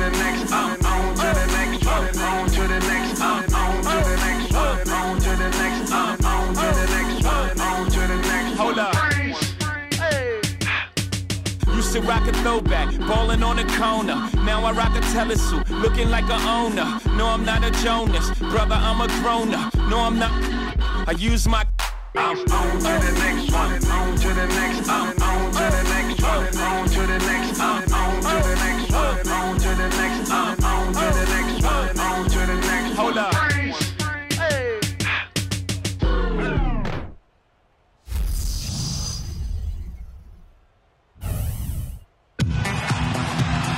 the next, on to the next, on to the next, on to the next, on to the next, on to the next, on to the next. Hold up. Used to rock a throwback, ballin' on the corner. Now I rock a telesuit, looking like a owner. No, I'm not a Jonas, brother, I'm a grown-up. No, I'm not. I use my. On to the next one, on to the next, on to the next one, on to the next, on to the next one, on to the next, on to the next one, on to the next. Hold up.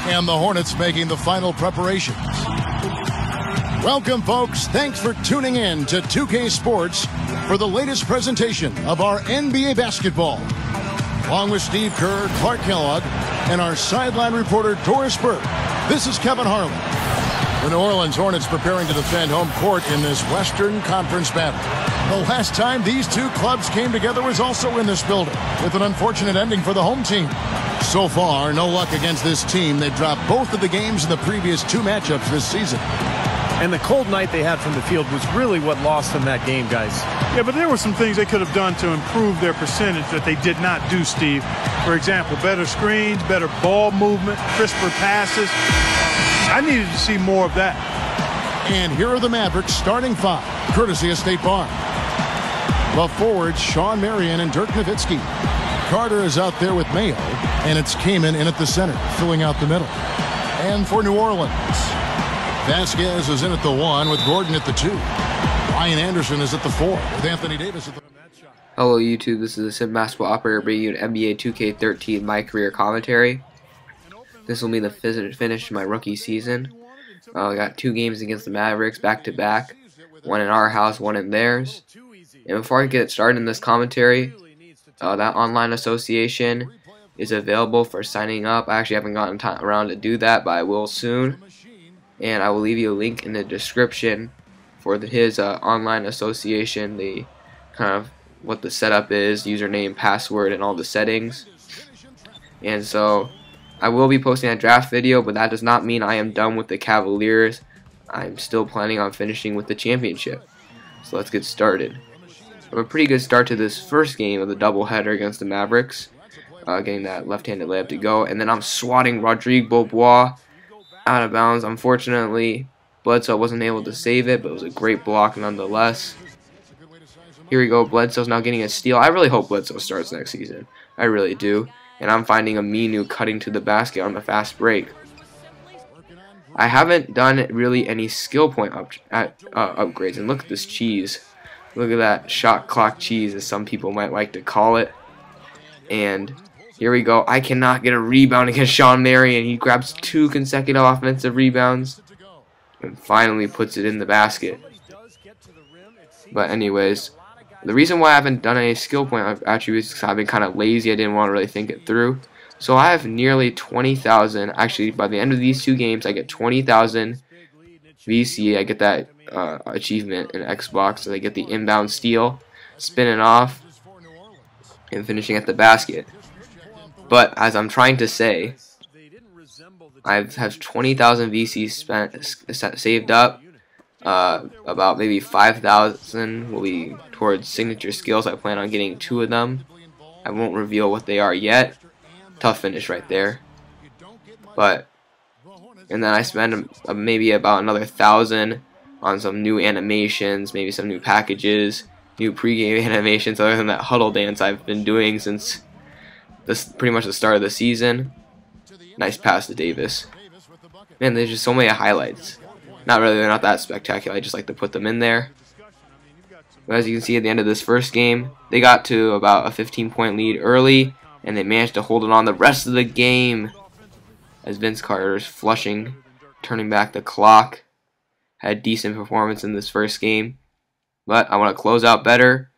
And the Hornets making the final preparations. Welcome, folks. Thanks for tuning in to 2K Sports for the latest presentation of our NBA basketball. Along with Steve Kerr, Clark Kellogg, and our sideline reporter, Doris Burke, this is Kevin Harlan. The New Orleans Hornets preparing to defend home court in this Western Conference battle. The last time these two clubs came together was also in this building, with an unfortunate ending for the home team. So far, no luck against this team. They dropped both of the games in the previous two matchups this season. And the cold night they had from the field was really what lost them that game, guys. Yeah, but there were some things they could have done to improve their percentage that they did not do, Steve. For example, better screens, better ball movement, crisper passes. I needed to see more of that. And here are the Mavericks starting five, courtesy of State Farm. The forwards, Sean Marion and Dirk Nowitzki. Carter is out there with Mayo, and it's Kaman in at the center, filling out the middle. And for New Orleans, Vasquez is in at the 1 with Gordon at the 2. Ryan Anderson is at the 4 with Anthony Davis at the. Hello YouTube, this is the Sim Basketball Operator bringing you an NBA 2K13 My Career Commentary. This will be the finish of my rookie season. I got 2 games against the Mavericks back to back. One in our house, one in theirs. And before I get started in this commentary, that online association is available for signing up. I actually haven't gotten around to do that, but I will soon. And I will leave you a link in the description for his online association, the kind of what the setup is, username, password, and all the settings. And so I will be posting a draft video, but that does not mean I am done with the Cavaliers. I'm still planning on finishing with the championship. So let's get started. I have a pretty good start to this first game of the doubleheader against the Mavericks, getting that left-handed layup to go, and then I'm swatting Rodrigue Beaubois out of bounds. Unfortunately, Bledsoe wasn't able to save it, but it was a great block nonetheless. Here we go. Bledsoe's now getting a steal. I really hope Bledsoe starts next season. I really do. And I'm finding Aminu cutting to the basket on the fast break. I haven't done really any skill point upgrades. And look at this cheese. Look at that shot clock cheese, as some people might like to call it. And here we go. I cannot get a rebound against Sean Marion. He grabs 2 consecutive offensive rebounds and finally puts it in the basket. But anyways, the reason why I haven't done any skill point attributes is because I've been kind of lazy. I didn't want to really think it through. So I have nearly 20,000. Actually, by the end of these 2 games, I get 20,000 VC. I get that achievement in Xbox. So I get the inbound steal, spinning off, and finishing at the basket. But as I'm trying to say, I have 20,000 VC saved up. About maybe 5,000 will be towards signature skills. I plan on getting 2 of them. I won't reveal what they are yet. Tough finish right there. And then I spend maybe about another 1,000 on some new animations, maybe some new packages, new pregame animations, other than that huddle dance I've been doing since pretty much the start of the season. Nice pass to Davis. Man, there's just so many highlights. Not really, they're not that spectacular. I just like to put them in there. But as you can see at the end of this first game, they got to about a 15-point lead early, and they managed to hold it on the rest of the game. As Vince Carter's flushing, turning back the clock. Had decent performance in this first game. But I want to close out better.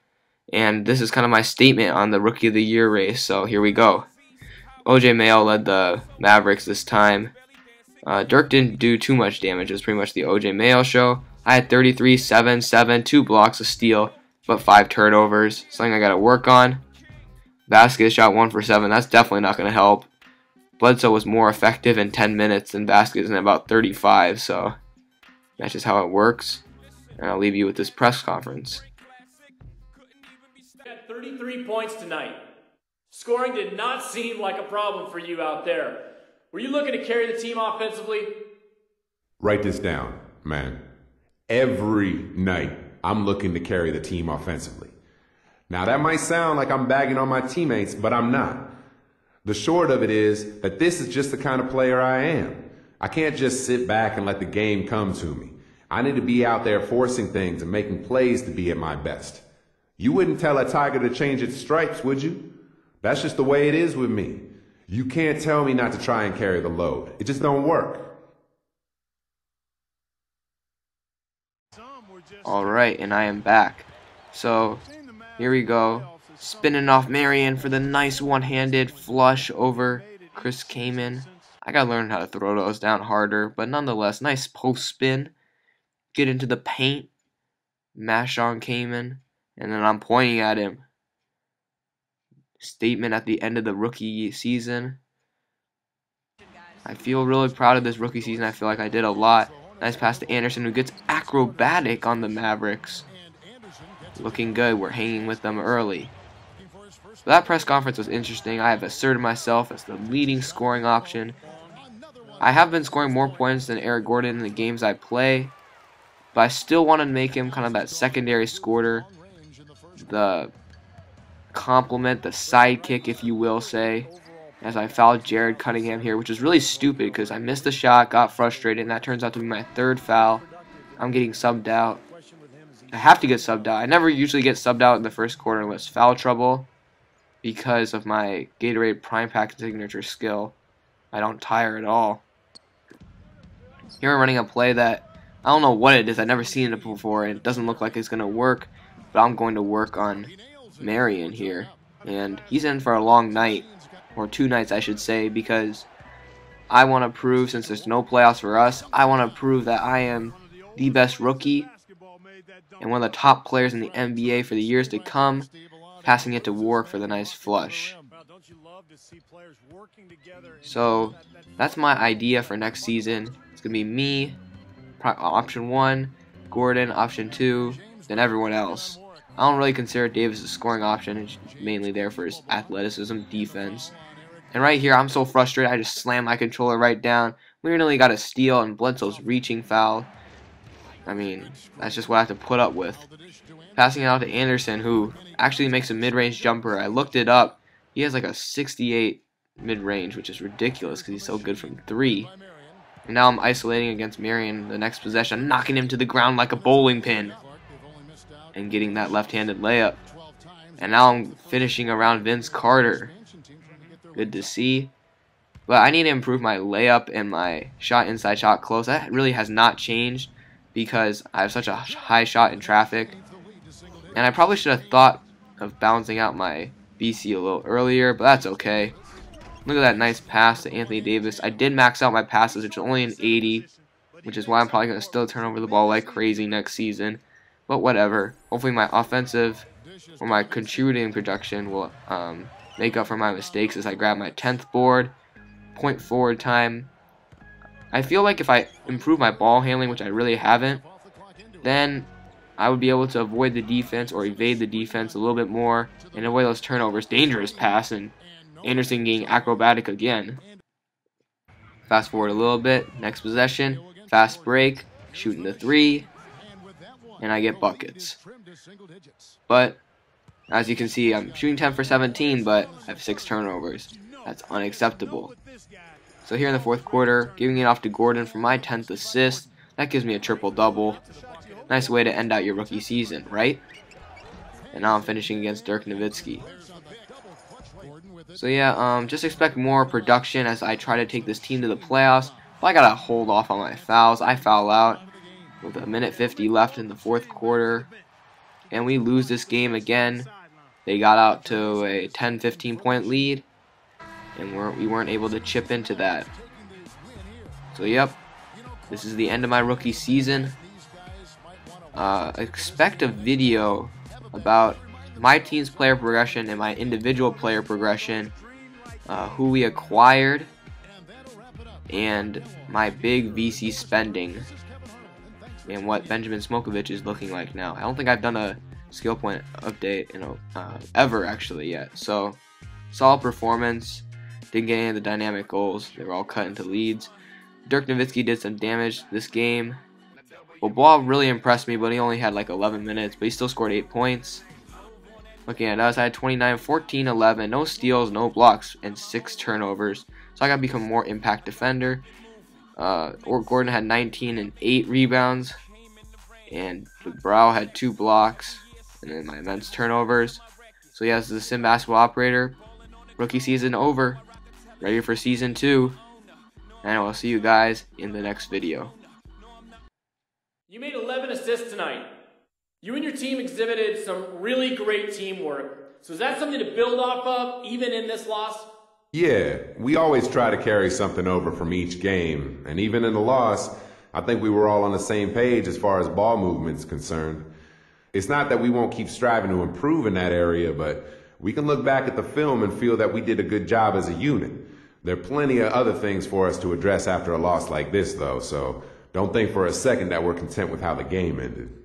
And this is kind of my statement on the Rookie of the Year race, so here we go. OJ Mayo led the Mavericks this time. Dirk didn't do too much damage. It was pretty much the OJ Mayo show. I had 33, 7, 7, 2 blocks, a steal, but 5 turnovers. Something I got to work on. Vasquez shot 1 for 7. That's definitely not going to help. Bledsoe was more effective in 10 minutes than Vasquez in about 35, so that's just how it works. And I'll leave you with this press conference. Had 33 points tonight. Scoring did not seem like a problem for you out there. Were you looking to carry the team offensively? Write this down, man. Every night, I'm looking to carry the team offensively. Now, that might sound like I'm bagging on my teammates, but I'm not. The short of it is that this is just the kind of player I am. I can't just sit back and let the game come to me. I need to be out there forcing things and making plays to be at my best. You wouldn't tell a tiger to change its stripes, would you? That's just the way it is with me. You can't tell me not to try and carry the load. It just don't work. Alright, and I am back. So, here we go. Spinning off Marion for the nice one-handed flush over Chris Kaman. I gotta learn how to throw those down harder, but nonetheless, nice post spin. Get into the paint. Mash on Kaman. And then I'm pointing at him. Statement at the end of the rookie season. I feel really proud of this rookie season. I feel like I did a lot. Nice pass to Anderson, who gets acrobatic on the Mavericks. Looking good. We're hanging with them early. So that press conference was interesting. I have asserted myself as the leading scoring option. I have been scoring more points than Eric Gordon in the games I play, but I still want to make him kind of that secondary scorer, the complement, the sidekick, if you will say, as I fouled Jared Cunningham here, which is really stupid because I missed the shot, got frustrated, and that turns out to be my third foul. I'm getting subbed out. I have to get subbed out. I never usually get subbed out in the first quarter unless foul trouble because of my Gatorade Prime Pack signature skill. I don't tire at all. Here we're running a play that I don't know what it is. I've never seen it before. It doesn't look like it's going to work, but I'm going to work on Marion here. And he's in for a long night, or 2 nights I should say, because I want to prove, since there's no playoffs for us, I want to prove that I am the best rookie and one of the top players in the NBA for the years to come, passing it to Warwick for the nice flush. So that's my idea for next season. It's going to be me, option 1, Gordon, option 2, then everyone else. I don't really consider Davis a scoring option. It's mainly there for his athleticism, defense. And right here, I'm so frustrated, I just slammed my controller right down. We nearly got a steal, and Bledsoe's reaching foul. I mean, that's just what I have to put up with. Passing it out to Anderson, who actually makes a mid-range jumper. I looked it up. He has like a 68 mid-range, which is ridiculous because he's so good from 3. And now I'm isolating against Marion the next possession. I'm knocking him to the ground like a bowling pin and getting that left-handed layup. And now I'm finishing around Vince Carter. Good to see. But I need to improve my layup and my shot inside, shot close. That really has not changed because I have such a high shot in traffic. And I probably should have thought of bouncing out my BC a little earlier, but that's okay. Look at that nice pass to Anthony Davis. I did max out my passes, which is only an 80, which is why I'm probably going to still turn over the ball like crazy next season. But whatever. Hopefully my offensive or my contributing production will make up for my mistakes as I grab my 10th board. Point forward time. I feel like if I improve my ball handling, which I really haven't, then I would be able to avoid the defense or evade the defense a little bit more and avoid those turnovers. Dangerous pass, and Anderson getting acrobatic again. Fast forward a little bit. Next possession. Fast break. Shooting the 3. And I get buckets. But as you can see, I'm shooting 10 for 17, but I have 6 turnovers. That's unacceptable. So here in the fourth quarter, giving it off to Gordon for my 10th assist. That gives me a triple-double. Nice way to end out your rookie season, right? And now I'm finishing against Dirk Nowitzki. So yeah, just expect more production as I try to take this team to the playoffs. But I gotta hold off on my fouls. I foul out with a minute 50 left in the fourth quarter. And we lose this game again. They got out to a 10-15 point lead. And we weren't able to chip into that. So yep, this is the end of my rookie season. Expect a video about my team's player progression and my individual player progression, who we acquired, and my big VC spending and what Benjamin Smokovich is looking like now. I don't think I've done a skill point update ever actually yet. So solid performance. Didn't get any of the dynamic goals. They were all cut into leads. Dirk Nowitzki did some damage this game. Bobois really impressed me, but he only had like 11 minutes, but he still scored 8 points. Looking at us, I had 29, 14, 11, no steals, no blocks, and 6 turnovers. So I got to become more impact defender. Or Gordon had 19 and 8 rebounds, and Brow had 2 blocks, and then my immense turnovers. So yeah, this is the Sim Basketball Operator. Rookie season over. Ready for season 2. And I will see you guys in the next video. You made 11 assists tonight. You and your team exhibited some really great teamwork. So is that something to build off of, even in this loss? Yeah, we always try to carry something over from each game. And even in the loss, I think we were all on the same page as far as ball movement's concerned. It's not that we won't keep striving to improve in that area, but we can look back at the film and feel that we did a good job as a unit. There are plenty of other things for us to address after a loss like this, though, so don't think for a second that we're content with how the game ended.